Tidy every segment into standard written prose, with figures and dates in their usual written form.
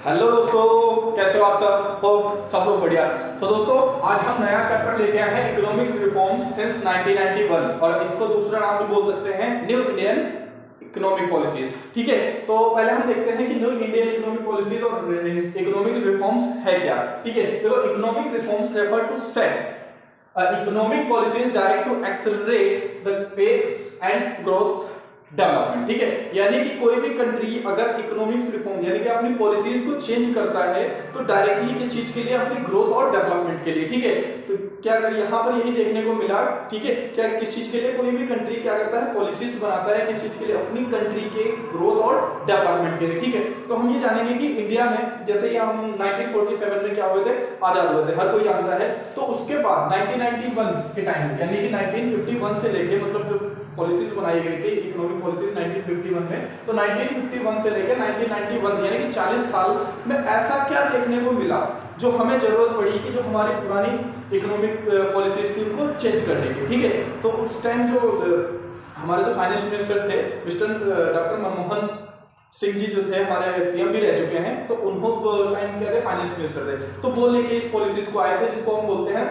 Hello दोस्तों, कैसे हो आप सब? होप सब लोग बढ़िया। तो दोस्तों, आज हम नया चैप्टर लेके आए हैं इकोनॉमिक रिफॉर्म्स सिंस 1991 और इसको दूसरा नाम भी बोल सकते हैं न्यू इंडियन इकोनॉमिक पॉलिसीज। ठीक है, तो पहले हम देखते हैं कि न्यू इंडियन इकोनॉमिक पॉलिसीज और इकोनॉमिक रिफॉर्म्स है क्या। ठीक है, देखो economic reforms refer to set economic policies direct to accelerate the pace and growth development. ठीक है, यानी कि कोई भी कंट्री अगर इकोनॉमिक्स रिफॉर्म यानी कि अपनी पॉलिसीज को चेंज करता है तो डायरेक्टली किस चीज के लिए? अपनी ग्रोथ और डेवलपमेंट के लिए। ठीक है, तो क्या कर यहाँ पर यही देखने को मिला। ठीक है, क्या किस चीज के लिए कोई भी कंट्री क्या करता है? पॉलिसीज बनाता है किस चीज के लिए? अपनी कंट्री के ग्रोथ और डेवलपमेंट के लिए। ठीक है, तो हम ये जानेंगे कि इंडिया में जैसे ही हम 1947 में क्या हुए थे? आजाद हुए थे, हर कोई जानता है। तो उसके बाद 1991 के टाइम यानी कि 1951 से लेके मतलब जो पॉलिसीज बनाई गई थी इकोनॉमिक पॉलिसीज 1951 में, तो 1951 से लेकर 1991 यानी कि 40 साल में ऐसा क्या देखने को मिला जो हमें जरूरत पड़ी कि जो हमारी पुरानी इकोनॉमिक पॉलिसीज थी उनको चेंज करने की। ठीक है, तो उस टाइम जो हमारे जो फाइनेंस मिनिस्टर थे मिस्टर डॉक्टर मनमोहन सिंह जी जो थे, हमारे पीएम भी रह चुके हैं, तो उन्होंने टाइम क्या थे? फाइनेंस मिनिस्टर थे। तो वो लेके इस पॉलिसीज को आए थे जिसको हम बोलते हैं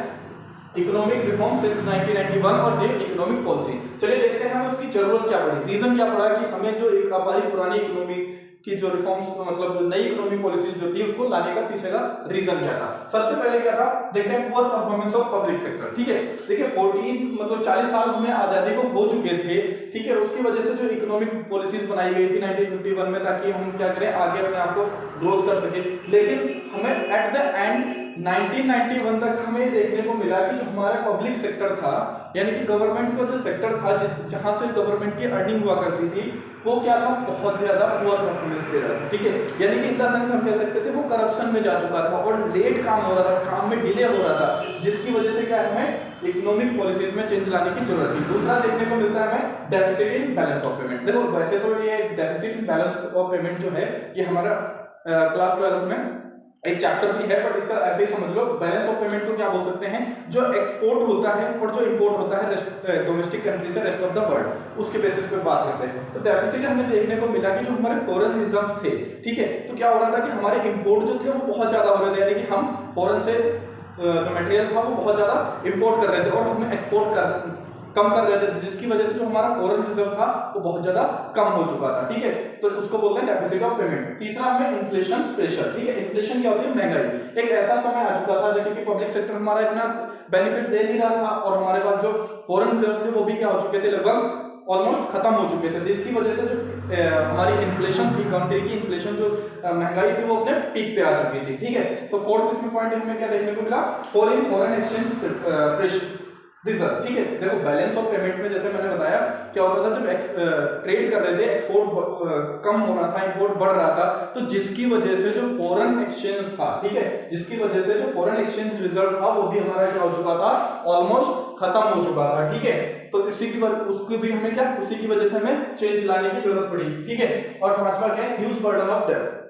इकोनॉमिक रिफॉर्म सिंस 1991 और न्यू इकोनॉमिक पॉलिसी। चलिए देखते हैं हमें उसकी जरूरत क्या पड़ी, रीजन क्या पड़ा कि हमें जो एक हमारी पुरानी इकोनॉमी की जो रिफॉर्म्स मतलब नई इकोनॉमिक पॉलिसीज जो थी उसको लाने का पीछे का रीजन क्या था। सबसे पहले क्या था? देखते हैं poor performance of public sector. ठीक है, देखिए 14 मतलब 40 साल हमें आजादी को हो चुके थे। ठीक है, उसकी वजह से जो इकोनॉमिक पॉलिसीज बनाई गई थी 1951 में ताकि हम क्या करें? आगे अपने आप को ग्रोथ कर सके। लेकिन हमें एट द एंड 1991 तक हमें देखने को मिला कि जो हमारा पब्लिक सेक्टर था यानी कि गवर्नमेंट का जो सेक्टर था जहां से गवर्नमेंट की अर्निंग हुआ करती थी वो क्या था? बहुत ज्यादा पुअर परफॉर्मेंस दे रहा था। ठीक है, यानी कि इन द सेंस हम कह सकते थे वो करप्शन में जा चुका था और लेट काम हो रहा था, काम में डिले हो रहा था, जिसकी वजह से क्या हमें इकोनॉमिक पॉलिसीज में चेंज लाने की जरूरत थी। दूसरा देखने को मिलता है हमें deficit in balance of payment. देखो वैसे तो ये deficit in balance of payment जो है ये हमारा क्लास 12 में एक चैप्टर भी है, बट इसका ऐसे ही समझ लो। बैलेंस ऑफ पेमेंट को क्या बोल सकते हैं? जो एक्सपोर्ट होता है और जो इंपोर्ट होता है डोमेस्टिक कंट्री से रेस्ट ऑफ द वर्ल्ड, उसके बेसिस पे बात करते हैं। तो डेफिसिट हमें देखने को मिला कि जो हमारे फॉरेन रिजर्व्स थे, ठीक है, तो क्या हो रहा था कि हमारे इंपोर्ट जो थे वो बहुत ज्यादा हो रहे थे, यानी कि हम फॉरेन से जो मटेरियल था वो बहुत ज्यादा इंपोर्ट कर रहे थे और हमें एक्सपोर्ट कम कर रहे थे, जिसकी वजह से जो हमारा फॉरेन रिजर्व था वो बहुत ज्यादा कम हो चुका था। ठीक है, तो उसको बोलते हैं डेफिसिट ऑफ पेमेंट। तीसरा हमें इन्फ्लेशन प्रेशर। ठीक है, इन्फ्लेशन क्या होती है? महंगाई। एक ऐसा समय आ चुका था जब कि पब्लिक सेक्टर हमारा इतना बेनिफिट दे नहीं रहा था और हमारे पास जो फॉरेन रिजर्व थे वो भी क्या हो चुके थे? लगभग ऑलमोस्ट खत्म हो चुके थे, जिसकी वजह से जो हमारी इन्फ्लेशन थी, कंट्री की इन्फ्लेशन जो महंगाई थी वो अपने पीक पे आ चुकी थी। ठीक है, तो फोर्थ इसमें पॉइंट हमें क्या देखने को मिला? Foreign exchange pressure reserve. ठीक है, देखो बैलेंस ऑफ पेमेंट में जैसे मैंने बताया क्या होता था, जब ट्रेड कर रहे थे एक्सपोर्ट कम हो रहा था, इंपोर्ट बढ़ रहा था, तो जिसकी वजह से जो फॉरेन एक्सचेंज था, ठीक है, जिसकी वजह से जो फॉरेन एक्सचेंज रिजर्व था वो भी हमारा क्या हो चुका था? ऑलमोस्ट खत्म हो चुका था। ठीक है, तो इसी की वजह उसको भी हमें क्या उसी की वजह से हमें चेंज लाने की जरूरत पड़ी। ठीक है, और पांचवा क्या है? Huge burden of debt.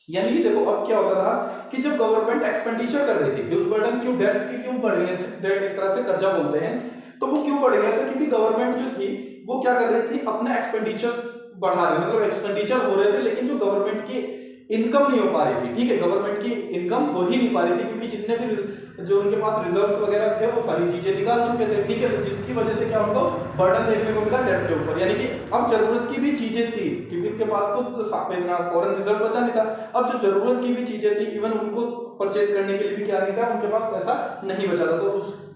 यानी कि देखो अब क्या होता था कि जब गवर्नमेंट एक्सपेंडिचर कर रही थी, ह्यूज बर्डन क्यों? डेट की क्यों बढ़ गई? डेट एक तरह से कर्जा बोलते हैं, तो वो क्यों बढ़ गया था? क्योंकि गवर्नमेंट जो थी वो क्या कर रही थी? अपना एक्सपेंडिचर बढ़ा रही, मतलब एक्सपेंडिचर हो रहे थे लेकिन जो गवर्नमेंट की इनकम नहीं हो पा रही थी। ठीक है, गवर्नमेंट की इनकम हो ही नहीं पा रही थी क्योंकि जितने भी जो उनके पास रिजर्व्स वगैरह थे वो सारी चीजें निकाल चुके थे। ठीक है, जिसकी वजह से क्या उनको बर्डन देखने को मिला डेट के ऊपर, यानी कि अब जरूरत की भी चीजें थी क्योंकि उनके पास तो फॉरेन रिजर्व बचा नहीं था। अब जो जरूरत की भी चीजें थी इवन उनको परचेज करने के लिए भी क्या नहीं था, उनके पास पैसा नहीं बचा था, तो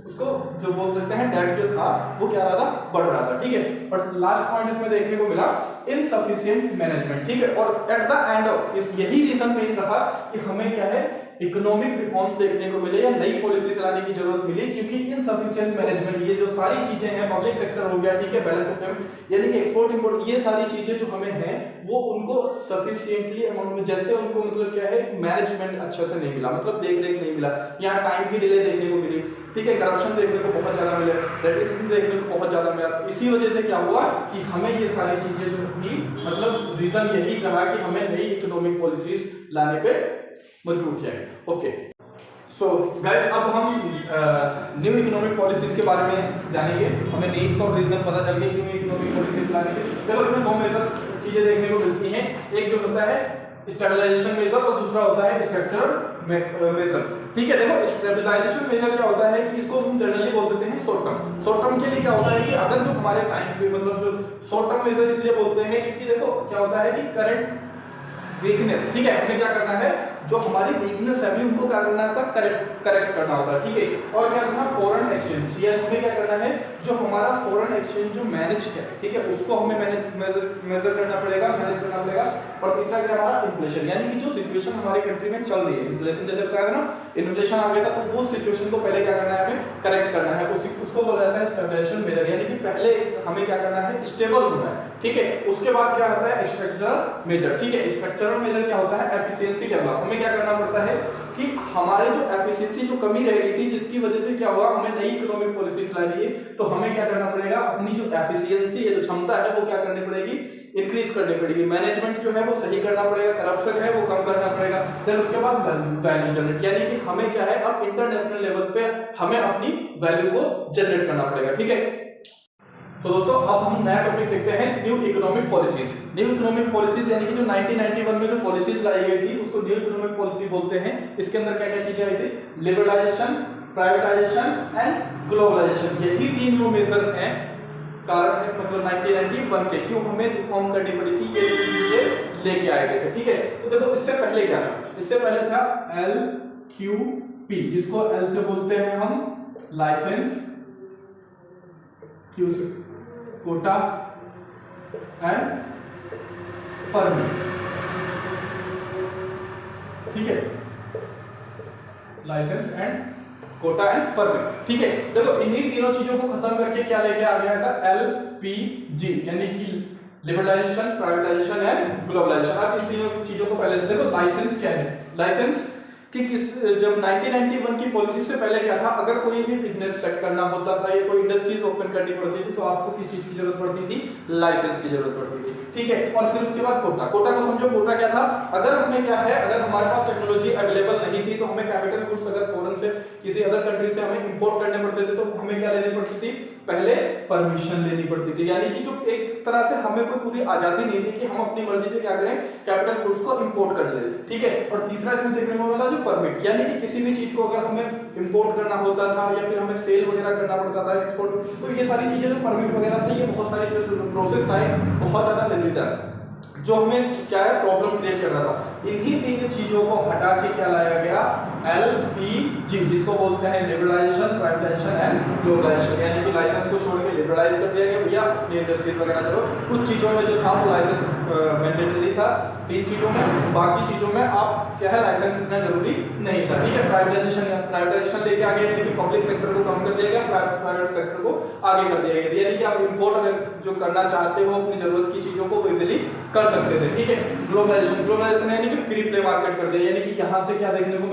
उसको जो बोल सकते हैं डेट जो था वो क्या रहा था? बढ़ रहा था। ठीक है, और लास्ट पॉइंट इसमें देखने को मिला इनसफिशिएंट मैनेजमेंट। ठीक है, और एट द एंड ऑफ इस यही रीजन मेन रहा कि हमें क्या है? इकोनॉमिक रिफॉर्म्स देखने को मिले या नई पॉलिसीज लाने की जरूरत मिली, क्योंकि इनसफिशिएंट मैनेजमेंट ये जो सारी चीजें हैं, पब्लिक सेक्टर हो गया, ठीक है, बैलेंस ऑफ पेमेंट यानी कि एक्सपोर्ट इंपोर्ट, ये सारी चीजें जो हमें हैं वो उनको सफिशिएंटली अमाउंट में जैसे उनको मतलब क्या है? मैनेजमेंट अच्छे से नहीं मिला, मतलब देख रेख नहीं मिला, यहाँ टाइम की डिले देखने को मिली। ठीक है, करप्शन देखने को बहुत ज्यादा मिला, रेटिसिज्म देखने को बहुत ज्यादा मिला। इसी वजह से क्या हुआ कि हमें ये सारी चीजें जो थी मतलब रीजन यही रहा कि हमें नई इकोनॉमिक पॉलिसीज लाने पे मजबूर किया गया। ओके, सो गाइस अब हम न्यू इकोनॉमिक पॉलिसीज के बारे में जानेंगे। हमें नीड्स और रीजन पता चल गए क्यों इकोनॉमिक पॉलिसीज लाने के। देखो इसमें दो मेजर चीजें देखने को मिलती हैं। एक जो होता है स्टेबलाइजेशन मेजर और दूसरा होता है स्ट्रक्चरल मेजर। ठीक है, देखो स्टेबलाइजेशन मेजर क्या होता है कि इसको हम जनरली बोल देते हैं शॉर्ट टर्म। शॉर्ट टर्म के लिए क्या होता है कि अगर जो हमारे टाइम पे मतलब जो शॉर्ट टर्म मेजर इसलिए बोलते हैं क्योंकि देखो क्या होता है कि करंट वीकनेस, ठीक है, हमें क्या करना है, जो हमारी वीकनेस है अभी उनको क्या करना होगा, करेक्ट करना होगा। ठीक है, और क्या करना, फॉरेन एक्सचेंज, या हमें क्या करना है, जो हमारा फॉरेन एक्सचेंज जो मैनेज है, ठीक है, उसको हमें मेजर करना पड़ेगा, मैनेज करना पड़ेगा। और तीसरा क्या हमारा इन्फ्लेशन, यानी कि जो सिचुएशन हमारी कंट्री में चल रही है, इन्फ्लेशन जैसे बताया ना, इन्फ्लेशन आ गया था तो उस सिचुएशन को पहले क्या करना है, हमें करेक्ट करना है, उसको बोला जाता है स्टेबलाइजेशन मेजर, यानी कि पहले हमें क्या करना है, स्टेबल होना है। ठीक है, उसके बाद क्या आता है स्ट्रक्चरल मेजर। ठीक है, स्ट्रक्चरल मेजर क्या होता है, एफिशिएंसी डेवलप, हमें क्या करना पड़ता है कि हमारे जो एफिशिएंसी जो कमी रह गई थी जिसकी वजह से क्या हुआ, हमें नई इकोनॉमिक पॉलिसीज लानी है, तो हमें क्या करना पड़ेगा, अपनी जो एफिशिएंसी है, जो क्षमता है वो क्या करनी पड़ेगी, इंक्रीज करनी पड़ेगी। मैनेजमेंट जो है वो सही करना पड़ेगा, करप्शन है वो कम करना पड़ेगा। फिर उसके बाद वैल्यू जनरेट, यानी कि हमें क्या है, अब इंटरनेशनल लेवल पे हमें अपनी वैल्यू को जनरेट करना पड़ेगा। ठीक है, तो दोस्तों अब हम नया टॉपिक देखते हैं, new economic policies. New economic policies यानी कि जो 1991 में जो पॉलिसीज लाई गई थी उसको न्यू इकोनॉमिक पॉलिसी बोलते हैं। इसके अंदर क्या क्या चीजें आई थी, लिबरलाइजेशन, प्राइवेटाइजेशन एंड ग्लोबलाइजेशन, यही तीन जो मेजर हैं कारण है मतलब 1991 के क्यों हमें रिफॉर्म करनी पड़ी थी, ये चीजें लेके आए गए थे। ठीक है, तो देखो इससे पहले क्या था, इससे पहले था LQP, जिसको L से बोलते हैं हम लाइसेंस, Q से कोटा एंड परमिट। ठीक है, licence and quota and permit. ठीक है, देखो इन्हीं तीनों चीजों को खत्म करके क्या लेके आ गया था, LPG, यानी कि लिबरलाइजेशन, प्राइवेटाइजेशन एंड ग्लोबलाइजेशन। अब इन तीनों चीजों को पहले देखो, लाइसेंस क्या है, लाइसेंस कि किस जब 1991 की पॉलिसी से पहले क्या था, अगर कोई भी बिजनेस सेट करना होता था या कोई इंडस्ट्रीज ओपन करनी पड़ती थी तो आपको किस चीज की जरूरत पड़ती थी, लाइसेंस की जरूरत पड़ती थी। ठीक है, और फिर उसके बाद कोटा, कोटा को समझो, कोटा क्या था, अगर हमें क्या है, अगर हमारे पास टेक्नोलॉजी अवेलेबल नहीं थी तो हमें कैपिटल गुड्स अगर फॉरेन से किसी अदर कंट्री से हमें इंपोर्ट करने पड़ते थे तो हमें क्या लेनी पड़ती थी, पहले परमिशन लेनी पड़ती थी। यानी कि जो एक तरह से हमें कोई पूरी आजादी नहीं थी कि हम अपनी मर्जी से क्या करें, कैपिटल गुड्स को इंपोर्ट कर लें। ठीक है, और तीसरा इसमें देखने को मिला जो परमिट, यानी कि किसी भी चीज को अगर हमें इंपोर्ट करना होता था या फिर हमें सेल वगैरह करना पड़ता था, एक्सपोर्ट, तो ये सारी चीजें जो परमिट वगैरह थी, ये बहुत सारी जो प्रोसेस था बहुत ज्यादा लेंदी था, जो हमें क्या है प्रॉब्लम क्रिएट कर रहा था। इन्हीं तीन चीजों को हटा के क्या लाया गया, LPG, जिसको बोलते हैं लिबरलाइजेशन, प्राइवेटाइजेशन एंड ग्लोबलाइजेशन, यानी कि लाइसेंस को छोड़ के लिबरलाइज कर दिया गया, भैया अपनी इंडस्ट्रीज वगैरह चलो, कुछ चीजों में जो था वो लाइसेंस मैंडेटरी था, तीन चीजों में, बाकी चीजों में आप क्या है लाइसेंस इतना जरूरी नहीं था। ठीक है, प्राइवेटाइजेशन लेके आ गया, यानी कि पब्लिक सेक्टर को कम कर दिया गया, प्राइवेट सेक्टर को आगे कर दिया गया, यानी कि आप इंपोर्ट अगर जो करना चाहते हो अपनी जरूरत की चीजों को इजीली कर सकते थे। ठीक है, ग्लोबलाइजेशन यानी कि फ्री प्ले मार्केट कर दिया, यानी कि यहाँ से क्या देखने को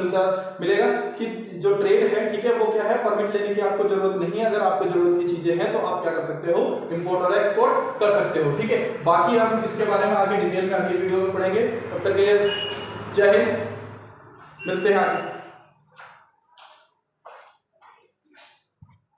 मिलेगा कि जो ट्रेड है, ठीक है, वो क्या है, परमिट लेने की आपको जरूरत नहीं है, अगर आपको जरूरत की चीजें हैं तो आप क्या कर सकते हो, इंपोर्ट और एक्सपोर्ट कर सकते हो। ठीक है, बाकी हम इसके बारे में आगे डिटेल में अगली वीडियो में पढ़ेंगे। तब तक के लिए जय हिंद, मिलते हैं आगे।